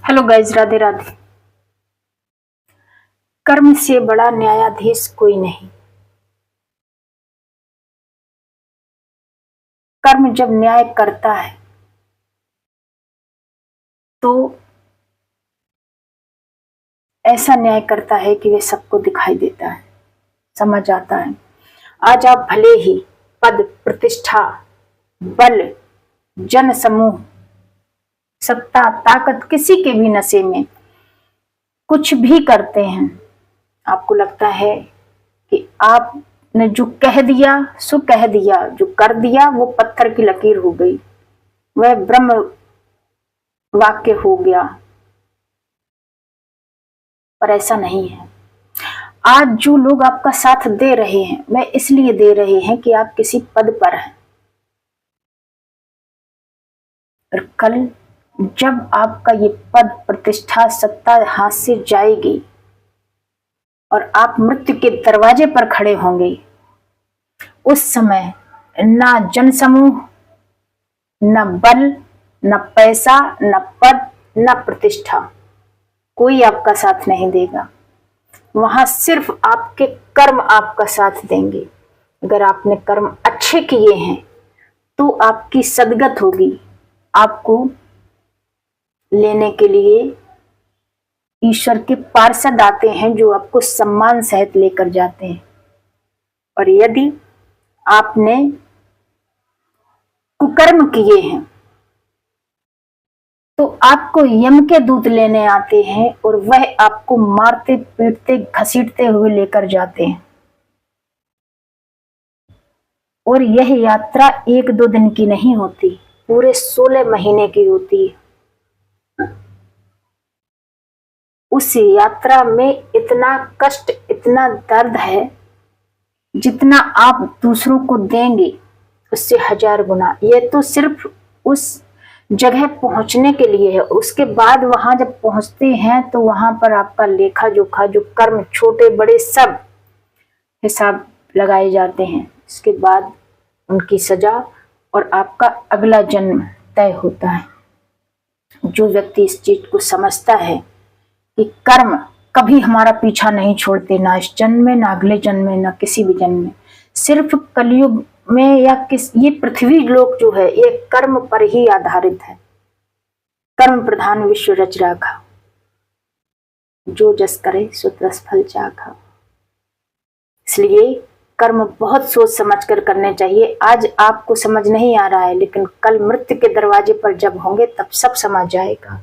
Hello guys, Radhe Radhe. कर्म से बड़ा न्यायाधीश कोई नहीं। कर्म जब न्याय करता है तो ऐसा न्याय करता है कि वे सबको दिखाई देता है, समझ आता है। आज आप भले ही पद, प्रतिष्ठा, बल, जन समूह, सत्ता, ताकत, किसी के भी नशे में कुछ भी करते हैं, आपको लगता है कि आपने जो कह दिया सो कह दिया, जो कर दिया वो पत्थर की लकीर हो गई, वह ब्रह्म वाक्य हो गया। पर ऐसा नहीं है। आज जो लोग आपका साथ दे रहे हैं, वह इसलिए दे रहे हैं कि आप किसी पद पर हैं, और कल जब आपका ये पद, प्रतिष्ठा, सत्ता हाथ से जाएगी और आप मृत्यु के दरवाजे पर खड़े होंगे, उस समय ना जनसमूह, न बल, न पैसा, न पद, न प्रतिष्ठा, कोई आपका साथ नहीं देगा। वहां सिर्फ आपके कर्म आपका साथ देंगे। अगर आपने कर्म अच्छे किए हैं तो आपकी सदगत होगी। आपको लेने के लिए ईश्वर के पार्षद आते हैं जो आपको सम्मान सहित लेकर जाते हैं। और यदि आपने कुकर्म किए हैं तो आपको यम के दूत लेने आते हैं और वह आपको मारते, पीटते, घसीटते हुए लेकर जाते हैं। और यह यात्रा 1-2 दिन की नहीं होती, पूरे 16 महीने की होती है। उस यात्रा में इतना कष्ट, इतना दर्द है, जितना आप दूसरों को देंगे उससे 1000 गुना। यह तो सिर्फ उस जगह पहुंचने के लिए है। उसके बाद वहां जब पहुंचते हैं तो वहां पर आपका लेखा जोखा, जो कर्म छोटे बड़े सब हिसाब लगाए जाते हैं। इसके बाद उनकी सजा और आपका अगला जन्म तय होता है। जो व्यक्ति इस चीज को समझता है कि कर्म कभी हमारा पीछा नहीं छोड़ते, ना इस जन्म में, ना अगले जन्म में, ना किसी भी जन्म में, सिर्फ कलयुग में या ये पृथ्वी लोक जो है ये कर्म पर ही आधारित है। कर्म प्रधान विश्व रच राखा, जो जस करे सो तस फल चाखा। इसलिए कर्म बहुत सोच समझ कर करने चाहिए। आज आपको समझ नहीं आ रहा है, लेकिन कल मृत्यु के दरवाजे पर जब होंगे तब सब समझ जाएगा।